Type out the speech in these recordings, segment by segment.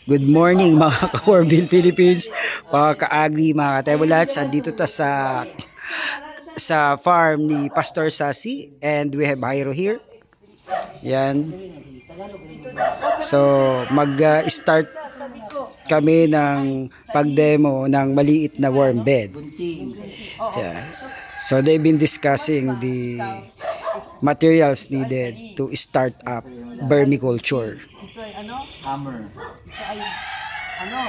Good morning mga ka-Warmville Philippines, mga ka-agri, mga ka-tebulats. Andito ta sa farm ni Pastor Sasi and we have Jairo here. Yan. So mag-start kami ng pag-demo ng maliit na worm bed. Yeah. So they've been discussing the materials needed to start up vermiculture. Ito ay ano? Hammer. Ito ay ano?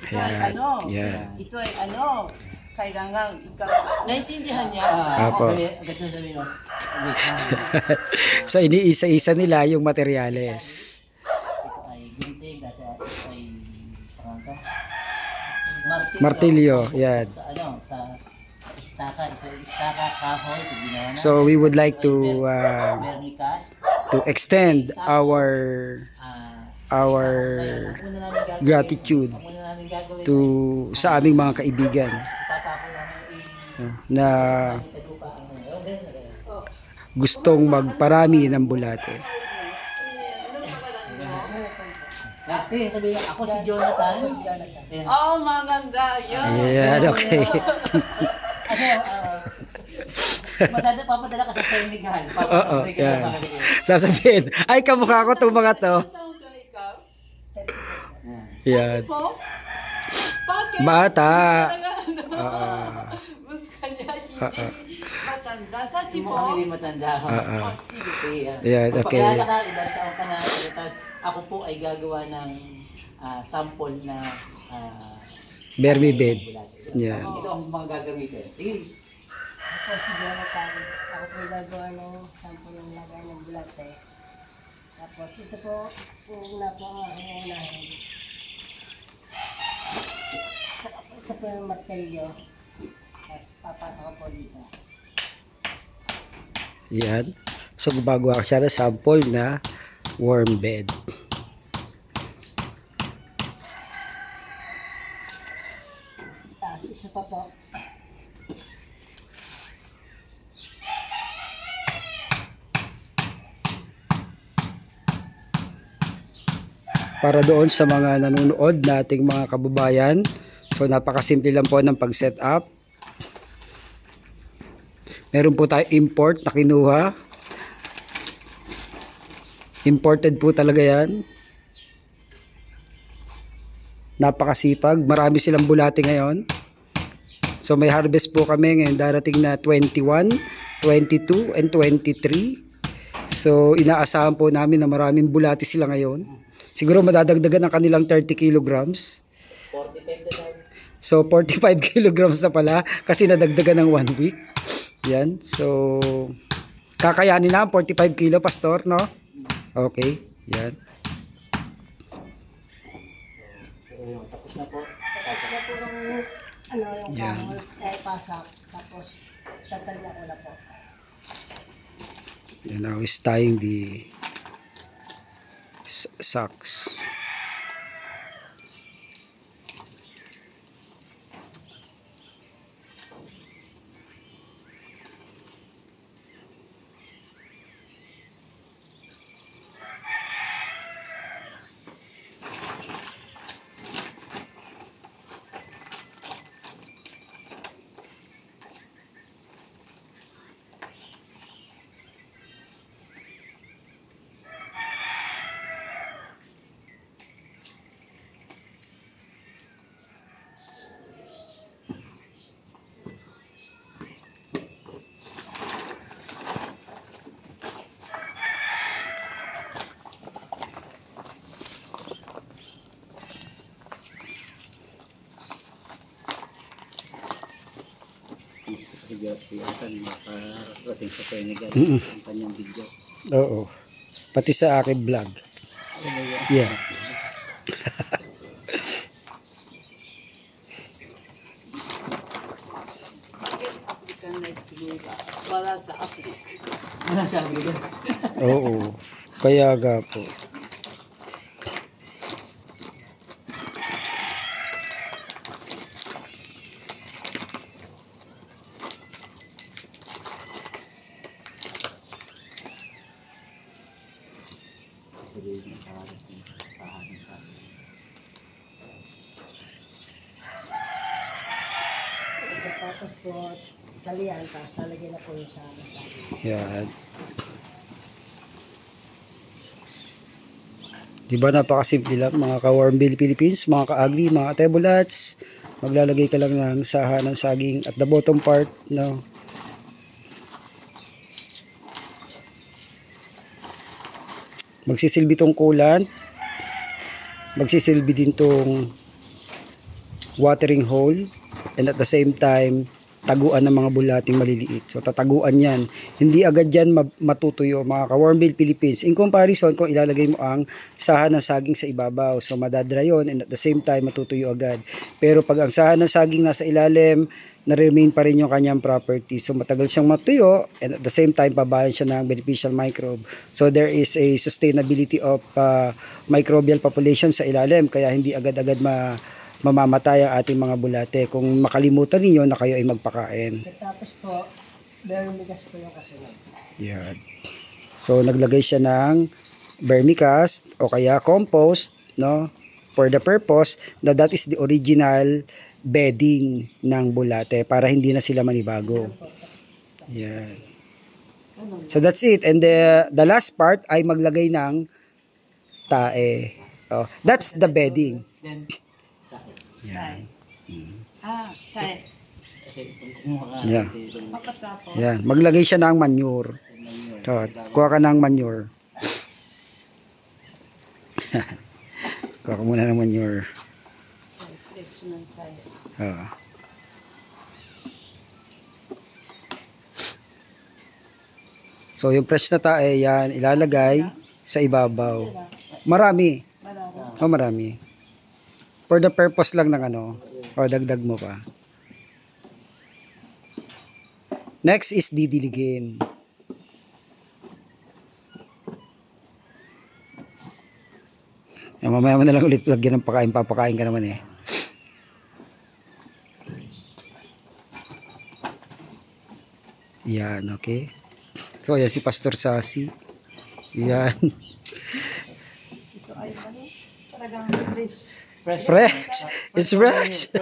Ito ay Ayan, ano? yan. Ito ay ano? Kailangan ikaw. Naintindihan niya? Apo. Agad na sabihin ko. So iniisa-isa nila yung materyales. Ito ay gunting kasi ito ay pangangka. Martilyo, yan. Sa ano, sa istaka. Ito ay istaka, kahoy, ito ginawa na. So we would like to vermicast. extend our gratitude to sa aming mga kaibigan na gustong magparami ng bulate. Sabihin ako si Jonathan. Oh, maganda yun. Ayan, okay. Papadala ka sa Senegal. Oo, yan. Sasabihin, ay kamukha ko itong mga to. Yan. Bakit? Bata. Matanda sa tipo. Mukhang hindi matanda ako. Yan, okay. Ilang taon ka na. Ako po ay gagawa ng sample na Vermi bed. Yan. Ito ang mga gagamitin. Sige. Ako si Jonathan. Ako po gagawa ng sample ng lagay ng bulate. Tapos ito po, una po ang unahin. Ito po yung martilyo. Tapos papasok ko po dito. Yan. So gumagawa siya ng sample na worm bed. Tapos isa pa po. Para doon sa mga nanonood nating mga kababayan. So napakasimple lang po ng pag-set up. Meron po tayo import na kinuha. Imported po talaga yan. Napakasipag. Marami silang bulate ngayon. So may harvest po kami ngayon. Darating na 21, 22, and 23. So inaasahan po namin na maraming bulate sila ngayon. Siguro madadagdagan ang kanilang 30 kilograms. 45 na daw. So 45 kilograms na pala kasi nadagdagan ng 1 week. Yan. So kakayanin na ang 45 kilo, Pastor, no? Okay. Yan. Tapos na po. Tapos na po yung ano yung kahoy ay pasak. Tapos tatalya ko na po. And now is tying the socks. Si Asan makarating sa Senegal ang kanyang video. Oo. Pati sa akin vlog. Yeah. Wala sa Africa. Ano sabi ko? Oo. Kaya nga po. po talian, tapos lalagyan na po yung sama-sama. Yan. Diba napakasimple lang mga ka-Warmville Philippines, mga ka-agri, mga ka-tebulats. Maglalagay ka lang ng saha ng saging at the bottom part, no? Magsisilbi tong coolant. Magsisilbi din tong watering hole. And at the same time, taguan ng mga bulating maliliit. So tataguan yan. Hindi agad yan matutuyo mga ka-Warmville Philippines. In comparison, kung ilalagay mo ang saha ng saging sa ibabaw, so madadra yun and at the same time matutuyo agad. Pero pag ang saha ng saging nasa ilalim, na-remain pa rin yung kanyang property. So matagal siyang matuyo and at the same time pabayan siya ng beneficial microbe. So there is a sustainability of microbial population sa ilalim kaya hindi agad-agad mamamatay ang ating mga bulate kung makalimutan niyo na kayo ay magpakain. Tapos po, vermicast po yung kasunod. Yan. So naglagay siya ng vermicast o kaya compost, no? For the purpose na that is the original bedding ng bulate para hindi na sila manibago. Yan. So that's it. And the last part ay maglagay ng tae. Oh, that's the bedding. Then, Yan. Tayo. kasi kumuha ka Yeah. Pagkatapos, Yan. Maglagay siya ng manure. So, kuha ka ng manure. Kuha ka muna ng manure. fresh ng tayo. Oh. So yung fresh na tae yan ilalagay sa ibabaw. Marami. Marami. Oh, marami. For the purpose lang ng ano. O dagdag mo pa. Next is didiligin. Mamaya mo na lang ulit lagyan ng pakain. Papakain ka naman eh. Yan, okay. So, yan si Pastor Sasi. Yan. Ito ay ano? Talagang fresh. Fresh. It's fresh.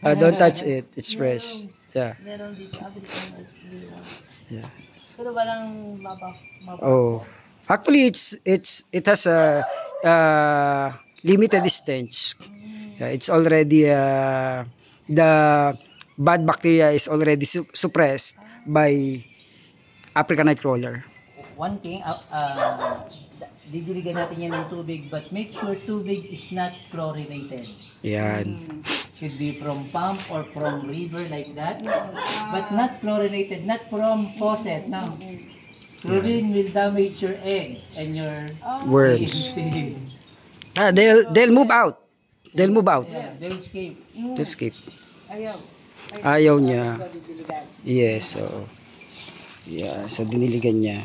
Don't touch it. It's fresh. Yeah. Meron dito. African Yeah. pero walang mapa. Oh. Actually, it has a limited stench. Yeah, it's already the bad bacteria is already suppressed by African nightcrawler. One thing, didiligan natin yan ng tubig, but make sure tubig is not chlorinated. Yan. Should be from pump or from river like that, but not chlorinated, not from faucet. No. Chlorine will damage your eggs and your Worms. eggs. They'll move out. They'll move out. Yeah, they'll escape. They'll escape. Ayaw. Ayaw niya. Ito didiligan. Yes, so yeah, so diniligan niya.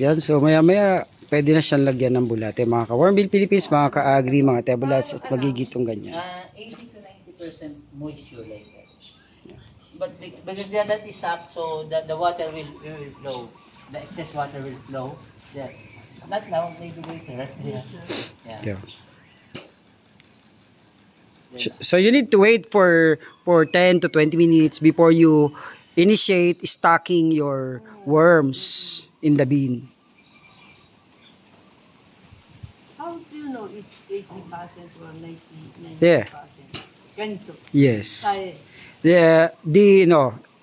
Yan, so maya-maya pwede na siyang lagyan ng bulate. Mga ka-Warmville Philippines, mga ka-agri, mga tebulats at magigitong ganyan. 80 to 90% moisture like that. But because that is soft, so the water will flow. The excess water will flow. Yeah. Not now, maybe later. Yeah. Yeah. Yeah. So you need to wait for 10 to 20 minutes before you initiate stocking your worms in the bin. How do you know it's 80% or 90%? Yeah. Ganito. Yes. Tayo.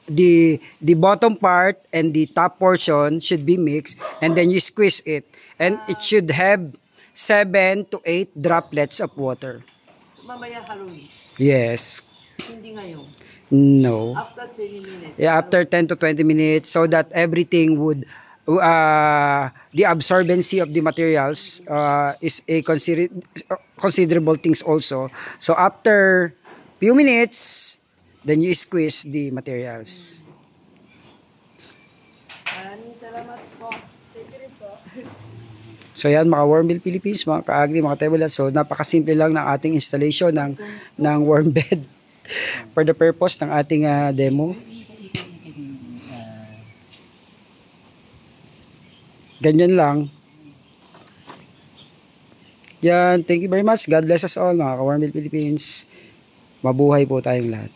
The bottom part and the top portion should be mixed and then you squeeze it and it should have 7 to 8 droplets of water. Mamaya haluin. Yes. Hindi ngayon. No. After 20 minutes. Yeah, after 10 to 20 minutes so that everything would the absorbency of the materials is a considerable things also. So after few minutes then you squeeze the materials. Maraming salamat po. Thank you rin po. So yan mga Warmville Philippines, mga ka-agri, mga tebulats. So napakasimple lang ng ating installation ng worm bed for the purpose ng ating demo. You can Ganyan lang. Yan, thank you very much. God bless us all mga ka-Warmville Philippines. Mabuhay po tayong lahat.